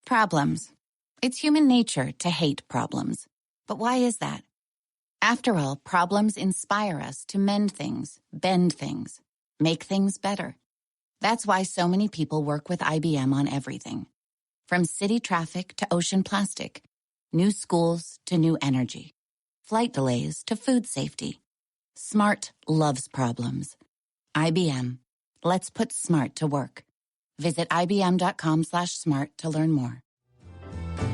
Problems. It's human nature to hate problems. But why is that? After all, problems inspire us to mend things, bend things, make things better. That's why so many people work with IBM on everything. From city traffic to ocean plastic, new schools to new energy, flight delays to food safety. Smart loves problems. IBM. Let's put smart to work. Visit IBM.com/smart to learn more.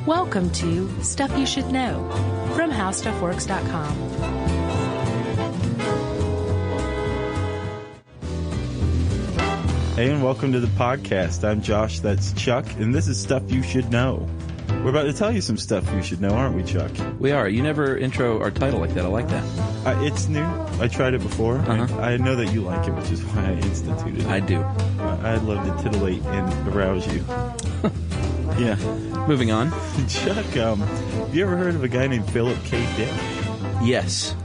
Welcome to Stuff You Should Know from HowStuffWorks.com. Hey, and welcome to the podcast. I'm Josh, that's Chuck, and this is Stuff You Should Know. We're about to tell you some stuff you should know, aren't we, Chuck? We are. You never intro our title like that. I like that. It's new. I tried it before. Uh-huh. I know that you like it, which is why I instituted it. I do. I'd love to titillate and arouse you. Yeah. Moving on. Chuck, have you ever heard of a guy named Philip K. Dick? Yes.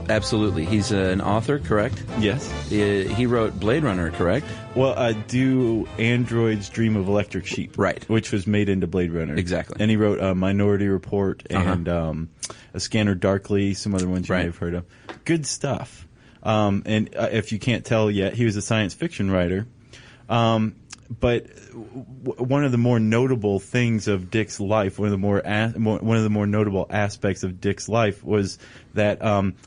Absolutely. He's an author, correct? Yes. He wrote Blade Runner, correct? Well, Do Androids Dream of Electric Sheep? Right. Which was made into Blade Runner. Exactly. And he wrote Minority Report and A Scanner Darkly, some other ones you may have heard of. Good stuff. And if you can't tell yet, he was a science fiction writer. But one of the more notable things of Dick's life, one of the more notable aspects of Dick's life was that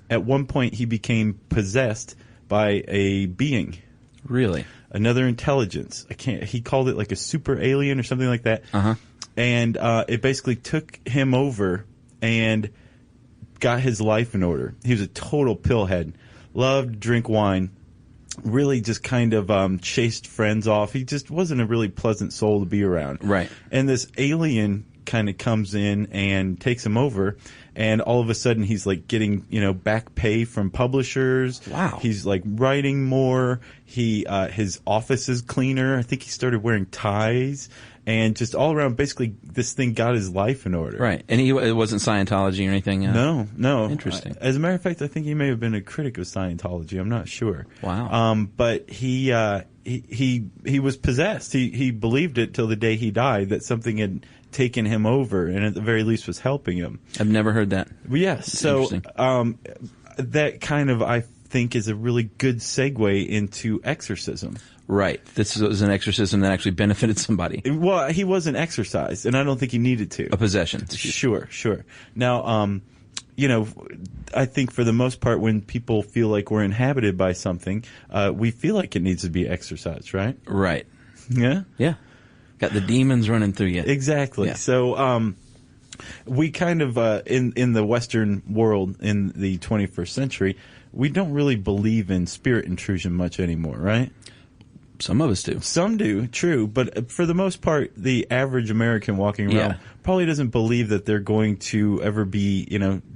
at one point he became possessed by a being. Really? Another intelligence. He called it like a super alien or something like that. Uh-huh. And it basically took him over and got his life in order. He was a total pillhead. Loved to drink wine. Really just kind of chased friends off. He just wasn't a really pleasant soul to be around. Right. And this alien kind of comes in and takes him over, and all of a sudden he's like getting, back pay from publishers. Wow. He's like writing more. His office is cleaner. I think he started wearing ties. And just all around, basically, this thing got his life in order. Right. And it wasn't Scientology or anything? No. Interesting. As a matter of fact, I think he may have been a critic of Scientology. I'm not sure. Wow. But he was possessed. He believed it till the day he died that something had taken him over, and at the very least was helping him. I've never heard that. Yes. So that kind of, I think, is a really good segue into exorcism. Right. This was an exorcism that actually benefited somebody. Well, he wasn't exorcised, and I don't think he needed to. A possession. Sure. Now, I think for the most part, when people feel like we're inhabited by something, we feel like it needs to be exorcised, right? Right. Yeah? Yeah. Got the demons running through you. Exactly. Yeah. So, we kind of, in the Western world in the 21st century, we don't really believe in spirit intrusion much anymore, right? Some of us do. Some do, true. But for the most part, the average American walking around probably doesn't believe that they're going to ever be,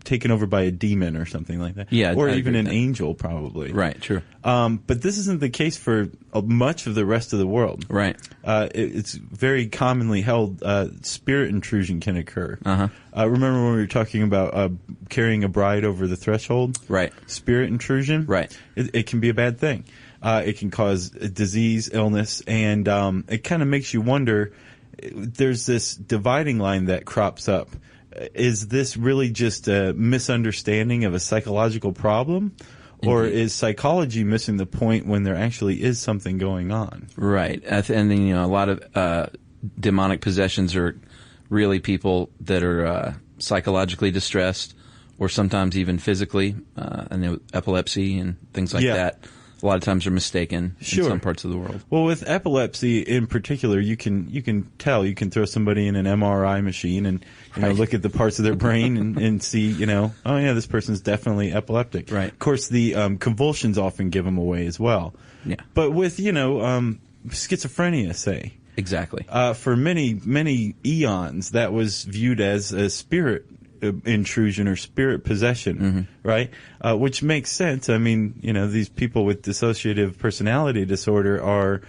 taken over by a demon or something like that. Yeah, or even an angel, probably. Right, true. But this isn't the case for much of the rest of the world. Right. It's very commonly held spirit intrusion can occur. Uh-huh. Remember when we were talking about carrying a bride over the threshold? Right. Spirit intrusion? Right. It can be a bad thing. It can cause disease, illness, and it kind of makes you wonder, there's this dividing line that crops up. Is this really just a misunderstanding of a psychological problem? Or is psychology missing the point when there actually is something going on? Right. And then, a lot of demonic possessions are really people that are psychologically distressed or sometimes even phically, epilepsy and things like that. A lot of times are mistaken in some parts of the world. Well, with epilepsy in particular, you can tell. You can throw somebody in an MRI machine and look at the parts of their brain and see, oh yeah, this person's definitely epileptic. Right. Of course, the convulsions often give them away as well. Yeah. But with schizophrenia, say. Exactly. For many eons, that was viewed as a spirit intrusion or spirit possession, right? Which makes sense. I mean, these people with dissociative personality disorder are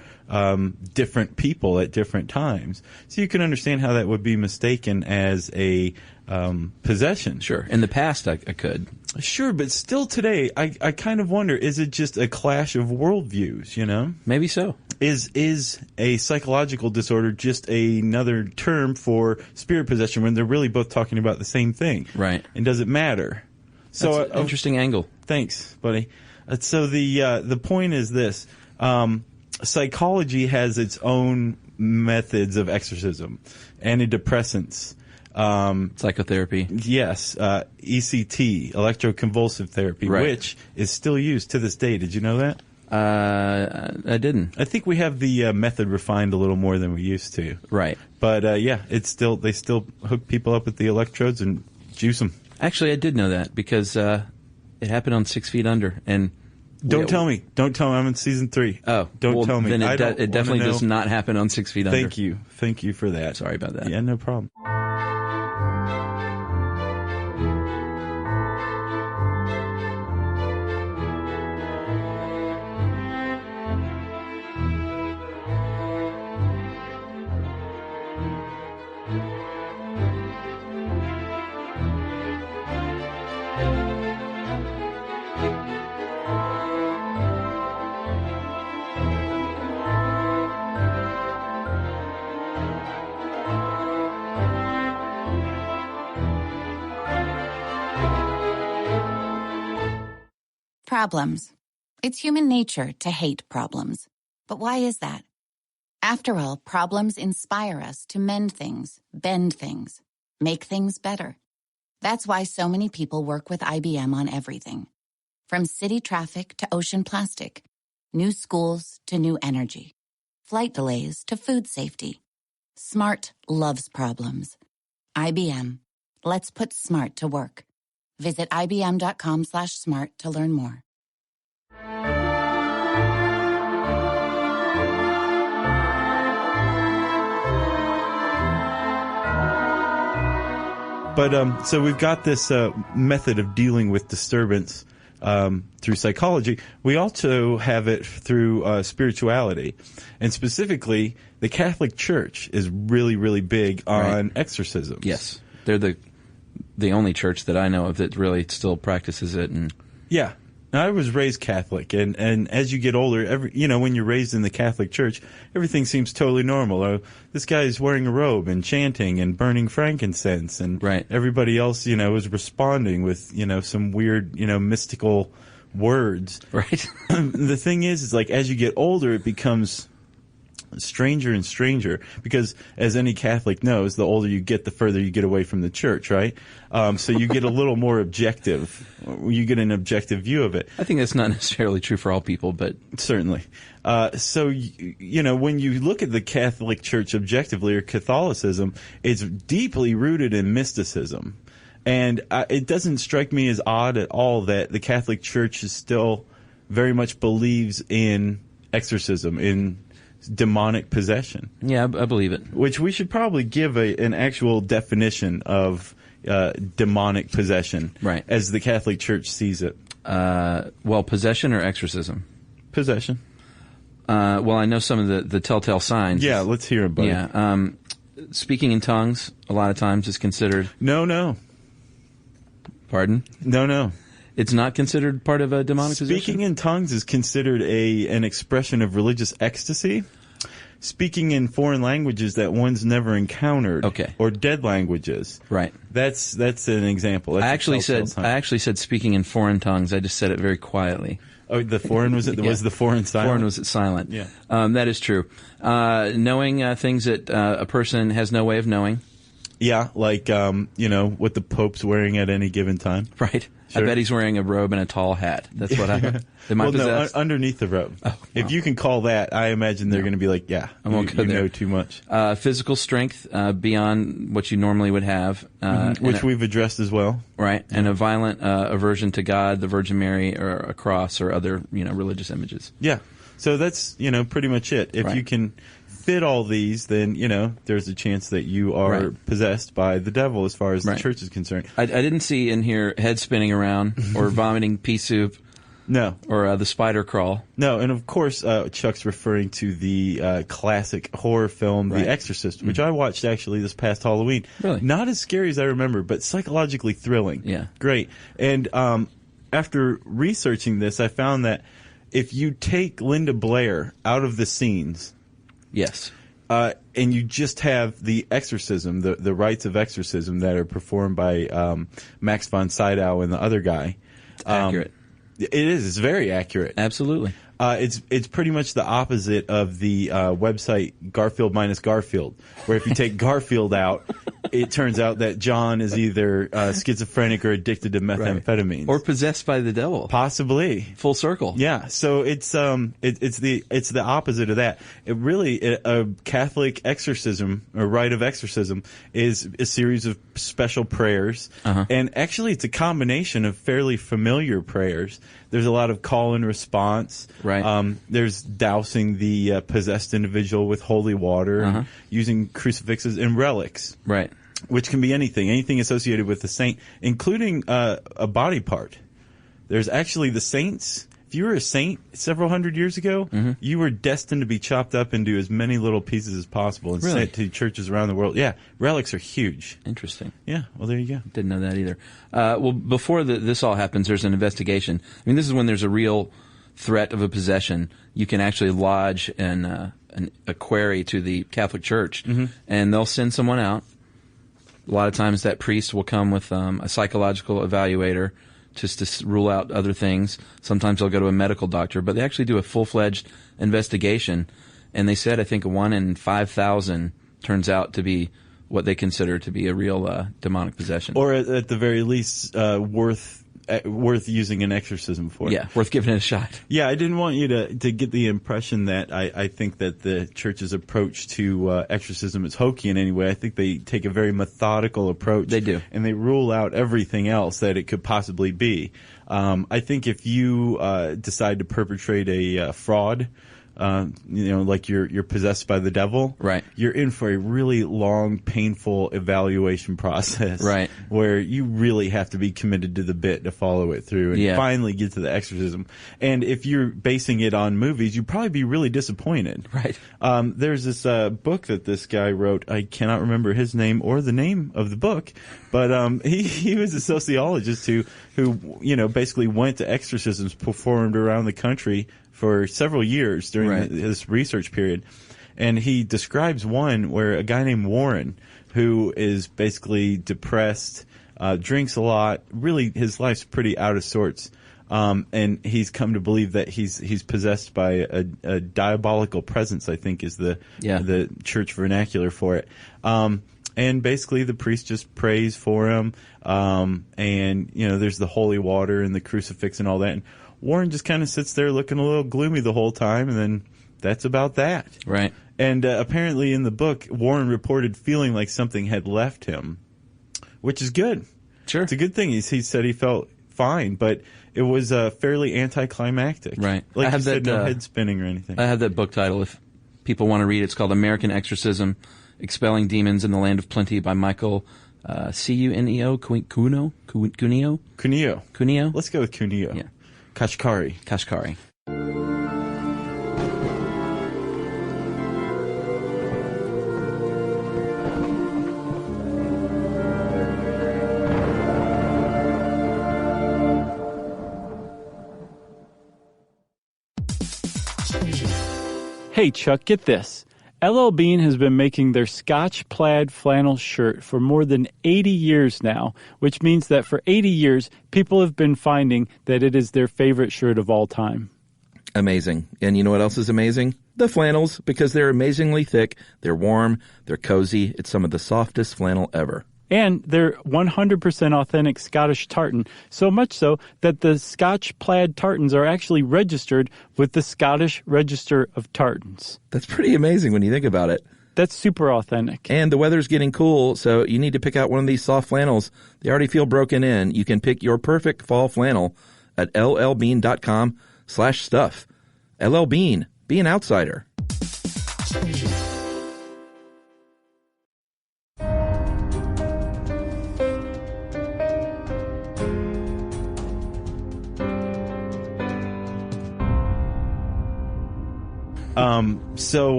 different people at different times. So you can understand how that would be mistaken as a possession. Sure. In the past, I could. Sure, but still today, I kind of wonder, is it just a clash of worldviews, Maybe so. is a psychological disorder just another term for spirit possession when they're really both talking about the same thing? Right. And does it matter? So That's an interesting angle. Thanks, buddy. So the point is this: psychology has its own methods of exorcism, antidepressants, psychotherapy. Yes, ECT, electroconvulsive therapy, Right. which is still used to this day. Did you know that? I didn't. I think we have the method refined a little more than we used to. Right. But yeah, they still hook people up with the electrodes and juice them. Actually, I did know that because it happened on 6 Feet Under, and Don't tell me. Don't tell me. I'm in season 3. Oh, don't tell me. Then I it don't definitely wanna does know. not happen on 6 Feet Under. Thank you for that. Sorry about that. Yeah, no problem. Problems. It's human nature to hate problems. But why is that? After all, problems inspire us to mend things, bend things, make things better. That's why so many people work with IBM on everything. From city traffic to ocean plastic, new schools to new energy, flight delays to food safety. Smart loves problems. IBM. Let's put smart to work. Visit ibm.com/smart to learn more. But so we've got this method of dealing with disturbance through psychology. We also have it through spirituality, and specifically, the Catholic Church is really, really big on exorcisms. Yes, they're the only church that I know of that really still practices it. And yeah. Now, I was raised Catholic, and as you get older, when you're raised in the Catholic Church, everything seems totally normal. This guy is wearing a robe and chanting and burning frankincense, and everybody else, is responding with, some weird, mystical words. Right. The thing is like as you get older, it becomes stranger and stranger, because as any Catholic knows, the older you get, the further you get away from the church, right? So you get a little more objective. You get an objective view of it. I think that's not necessarily true for all people, but certainly. So when you look at the Catholic Church objectively, or Catholicism, it's deeply rooted in mysticism. And it doesn't strike me as odd at all that the Catholic Church is still very much believes in exorcism, in demonic possession. Yeah, I believe it. Which we should probably give an actual definition of demonic possession, right, as the Catholic Church sees it. Well, possession or exorcism? Possession. Well, I know some of the telltale signs. Yeah, let's hear them, buddy. Yeah. Speaking in tongues, a lot of times, is considered... No. Pardon? No. It's not considered part of a demonic possession? Speaking in tongues is considered an expression of religious ecstasy. Speaking in foreign languages that one's never encountered, or dead languages, right? That's an example. That's I actually said speaking in foreign tongues. I just said it very quietly. Oh, the foreign was it? Was the foreign silent? Foreign was it silent? Yeah, that is true. Knowing things that a person has no way of knowing. Yeah, like what the Pope's wearing at any given time. Right. Sure. I bet he's wearing a robe and a tall hat. That's what I heard. No, underneath the robe. Oh, wow. If you can call that, I imagine they're going to be like, yeah, I won't go there. Know too much. Physical strength beyond what you normally would have. Which we've addressed as well. Right. And a violent aversion to God, the Virgin Mary, or a cross, or other religious images. Yeah. So that's, pretty much it. If you can fit all these, then, there's a chance that you are possessed by the devil as far as the church is concerned. I didn't see in here head spinning around or vomiting pea soup. No. Or the spider crawl. No, and of course, Chuck's referring to the classic horror film, The Exorcist, which I watched actually this past Halloween. Really? Not as scary as I remember, but psychologically thrilling. Yeah. Great. And after researching this, I found that if you take Linda Blair out of the scenes, Yes. and you just have the exorcism, the rites of exorcism that are performed by Max von Sydow and the other guy. Accurate. It is. It's very accurate. Absolutely. It's pretty much the opposite of the website Garfield minus Garfield, where if you take Garfield out, it turns out that John is either schizophrenic or addicted to methamphetamines, Or possessed by the devil. possibly. Full circle. Yeah, so it's the opposite of that. It really a Catholic exorcism or rite of exorcism is a series of special prayers, and actually it's a combination of fairly familiar prayers. There's a lot of call and response. Right. There's dousing the possessed individual with holy water, and using crucifixes and relics. Right. Which can be anything associated with the saint, including a body part. There's actually the saints. If you were a saint several hundred years ago, you were destined to be chopped up into as many little pieces as possible and sent to churches around the world. Yeah, relics are huge. Interesting. Yeah, well, there you go. Didn't know that either. Well, before this all happens, there's an investigation. I mean, this is when there's a real threat of a possession. You can actually lodge a query to the Catholic Church, and they'll send someone out. A lot of times that priest will come with a psychological evaluator just to rule out other things. Sometimes they'll go to a medical doctor, but they actually do a full-fledged investigation. And they said, I think 1 in 5,000 turns out to be what they consider to be a real demonic possession. Or at the very least, worth using an exorcism for. Yeah, worth giving it a shot. Yeah, I didn't want you to get the impression that I think that the church's approach to exorcism is hokey in any way. I think they take a very methodical approach. They do. And they rule out everything else that it could possibly be. I think if you decide to perpetrate a fraud, like you're possessed by the devil. Right. You're in for a really long, painful evaluation process. Right. Where you really have to be committed to the bit to follow it through and finally get to the exorcism. And if you're basing it on movies, you'd probably be really disappointed. Right. There's this book that this guy wrote. I cannot remember his name or the name of the book, but he was a sociologist who basically went to exorcisms performed around the country for several years during this research period. And he describes one where a guy named Warren, who is basically depressed, drinks a lot, really his life's pretty out of sorts. And he's come to believe that he's possessed by a diabolical presence, I think is the church vernacular for it. And basically the priest just prays for him. And there's the holy water and the crucifix and all that. And Warren just kind of sits there looking a little gloomy the whole time, and then that's about that. Right. And apparently in the book, Warren reported feeling like something had left him, which is good. Sure. It's a good thing. He said he felt fine, but it was fairly anticlimactic. Right. Like you said, no head spinning or anything. I have that book title if people want to read it. It's called American Exorcism, Expelling Demons in the Land of Plenty by Michael Cuneo? Cuneo? Cuneo. Let's go with Cuneo. Yeah. Kashkari. Hey Chuck, get this. LL Bean has been making their Scotch plaid flannel shirt for more than 80 years now, which means that for 80 years, people have been finding that it is their favorite shirt of all time. Amazing. And you know what else is amazing? The flannels, because they're amazingly thick, they're warm, they're cozy. It's some of the softest flannel ever. And they're 100% authentic Scottish tartan, so much so that the Scotch plaid tartans are actually registered with the Scottish Register of Tartans. That's pretty amazing when you think about it. That's super authentic. And the weather's getting cool, so you need to pick out one of these soft flannels. They already feel broken in. You can pick your perfect fall flannel at llbean.com/stuff. LL Bean, be an outsider.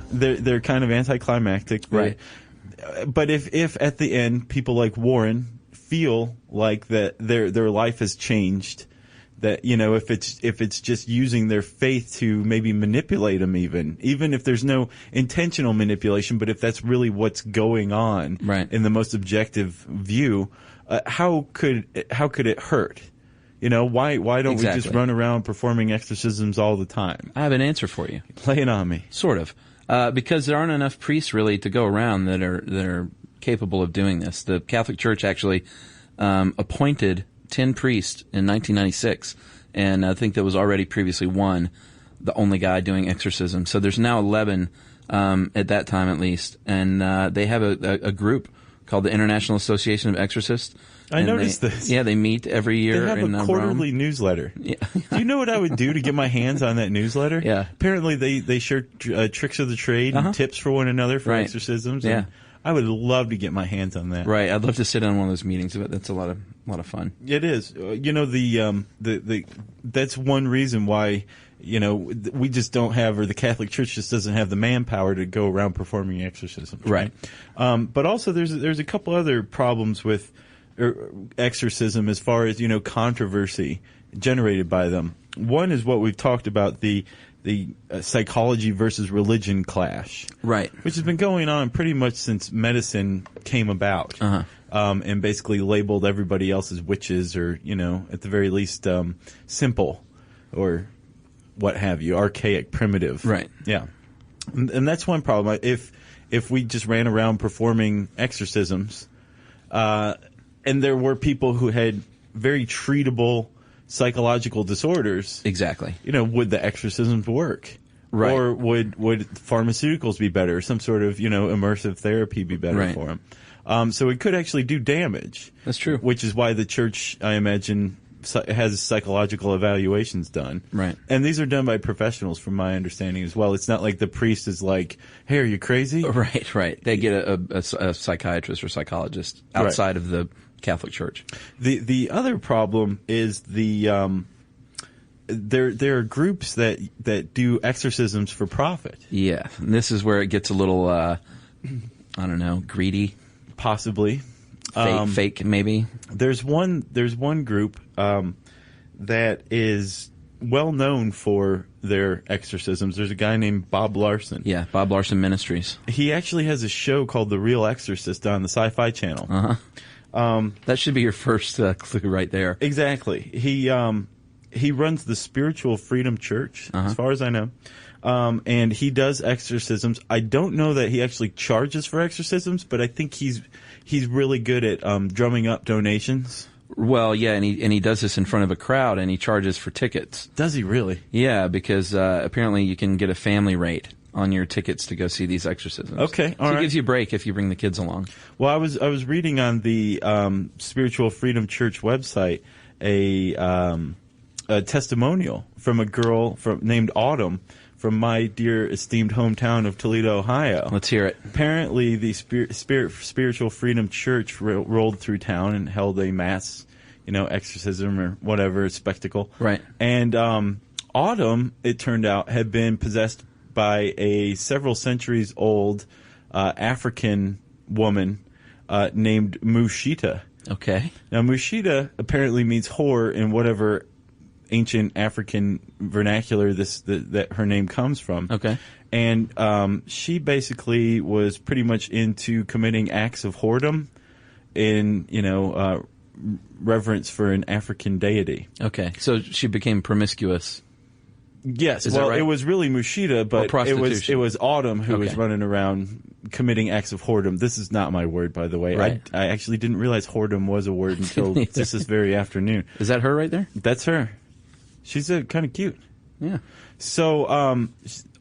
They're kind of anticlimactic, right? But if at the end people like Warren feel like that their life has changed, That, if it's just using their faith to maybe manipulate them, even if there's no intentional manipulation, but if that's really what's going on in the most objective view, how could it hurt? Why don't we just run around performing exorcisms all the time? I have an answer for you. Lay it on me. Sort of. Because there aren't enough priests really to go around that are capable of doing this. The Catholic Church actually appointed 10 priests in 1996, and I think there was already previously one, the only guy doing exorcism. So there's now 11 at that time at least, and they have a group called the International Association of Exorcists. I noticed this. Yeah, they meet every year. They have a quarterly newsletter. Yeah. Do you know what I would do to get my hands on that newsletter? Yeah. Apparently they share tricks of the trade and tips for one another for exorcisms. Yeah. I would love to get my hands on that. Right, I'd love to sit on one of those meetings. But that's a lot of fun. It is. That's one reason why we just don't have, or the Catholic Church just doesn't have the manpower to go around performing exorcisms. Right. But also there's a couple other problems with exorcism as far as controversy generated by them. One is what we've talked about, the psychology versus religion clash, right? Which has been going on pretty much since medicine came about, and basically labeled everybody else as witches, or at the very least, simple, or what have you, archaic, primitive, right? Yeah, and that's one problem. If we just ran around performing exorcisms, and there were people who had very treatable psychological disorders. Exactly. Would the exorcisms work? Right. Or would pharmaceuticals be better? Some sort of, immersive therapy be better for them? So it could actually do damage. That's true. Which is why the church, I imagine, has psychological evaluations done. Right. And these are done by professionals, from my understanding as well. It's not like the priest is like, hey, are you crazy? Right. They get a psychiatrist or psychologist outside of the Catholic Church. The other problem is there are groups that do exorcisms for profit. Yeah, and this is where it gets a little I don't know, greedy, possibly, fake maybe. There's one group that is well known for their exorcisms. There's a guy named Bob Larson. Yeah, Bob Larson Ministries. He actually has a show called The Real Exorcist on the Sci-Fi Channel. That should be your first clue right there. Exactly. He runs the Spiritual Freedom Church, as far as I know, and he does exorcisms. I don't know that he actually charges for exorcisms, but I think he's really good at drumming up donations. Well, yeah, and he does this in front of a crowd, and he charges for tickets. Does he really? Yeah, because apparently you can get a family rate on your tickets to go see these exorcisms. Okay, all right. It gives you a break if you bring the kids along. Well, I was reading on the Spiritual Freedom Church website a testimonial from a girl named Autumn from my dear esteemed hometown of Toledo, Ohio. Let's hear it. Apparently, the Spiritual Freedom Church rolled through town and held a mass, exorcism or whatever spectacle. Right. And Autumn, it turned out, had been possessed by a several centuries old African woman named Mushita. Okay. Now, Mushita apparently means whore in whatever ancient African vernacular that her name comes from. Okay. And she basically was pretty much into committing acts of whoredom in, reverence for an African deity. Okay. So she became promiscuous. Yes, Is well, that right? it was really Mushita, but it was Autumn who was running around committing acts of whoredom. This is not my word, by the way. Right. I actually didn't realize whoredom was a word until just this very afternoon. Is that her right there? That's her. She's kind of cute. Yeah. So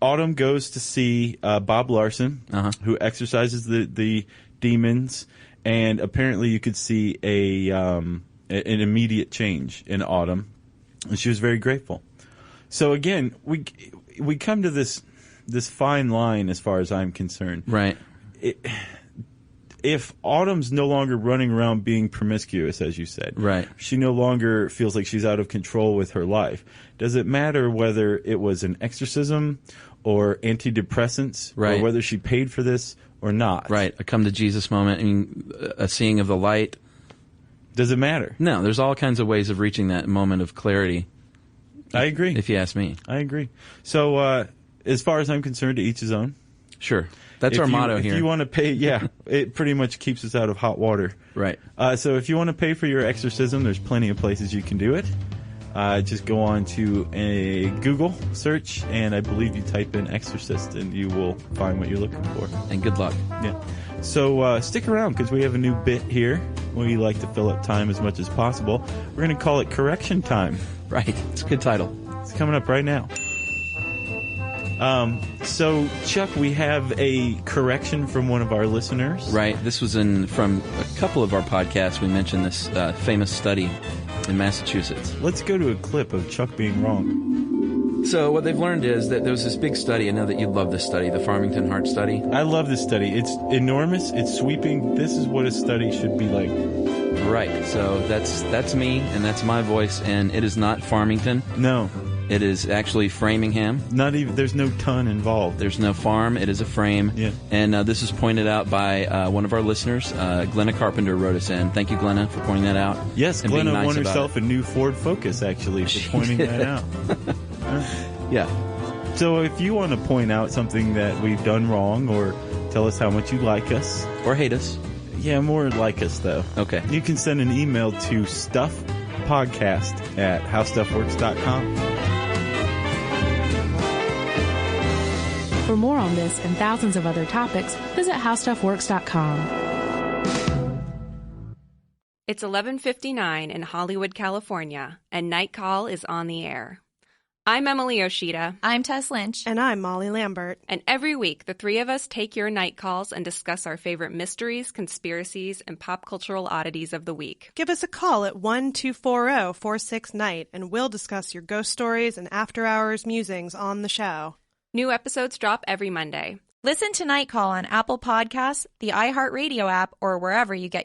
Autumn goes to see Bob Larson, who exorcises the demons, and apparently you could see an immediate change in Autumn, and she was very grateful. So again, we come to this fine line as far as I'm concerned. Right. If Autumn's no longer running around being promiscuous, as you said, right, she no longer feels like she's out of control with her life. Does it matter whether it was an exorcism or antidepressants, right, or whether she paid for this or not? Right. A come to Jesus moment. I mean, a seeing of the light. Does it matter? No, there's all kinds of ways of reaching that moment of clarity. I agree. If you ask me. I agree. So, as far as I'm concerned, to each his own. Sure. That's our motto here. If you want to pay, it pretty much keeps us out of hot water. Right. So if you want to pay for your exorcism, there's plenty of places you can do it. Just go on to a Google search, and I believe you type in exorcist, and you will find what you're looking for. And good luck. Yeah. So stick around, because we have a new bit here. We like to fill up time as much as possible. We're going to call it Correction Time. Right. It's a good title. It's coming up right now. So, Chuck, we have a correction from one of our listeners. Right. This was from a couple of our podcasts. We mentioned this famous study in Massachusetts. Let's go to a clip of Chuck being wrong. So what they've learned is that there was this big study. I know that you'd love this study, the Farmington Heart Study. I love this study. It's enormous. It's sweeping. This is what a study should be like. Right. So that's me, and that's my voice, and it is not Farmington. No. It is actually Framingham. Not even. There's no ton involved. There's no farm. It is a frame. Yeah. And this is pointed out by one of our listeners. Glenna Carpenter wrote us in. Thank you, Glenna, for pointing that out. Yes, Glenna won herself a new Ford Focus, actually, for pointing that out. Yeah. So if you want to point out something that we've done wrong, or tell us how much you like us. Or hate us. Yeah, more like us, though. Okay. You can send an email to stuffpodcast@howstuffworks.com. For more on this and thousands of other topics, visit howstuffworks.com. It's 11:59 in Hollywood, California, and Night Call is on the air. I'm Emily Oshita. I'm Tess Lynch. And I'm Molly Lambert. And every week, the three of us take your night calls and discuss our favorite mysteries, conspiracies, and pop cultural oddities of the week. Give us a call at 1-240-46-NIGHT, and we'll discuss your ghost stories and after-hours musings on the show. New episodes drop every Monday. Listen to Night Call on Apple Podcasts, the iHeartRadio app, or wherever you get your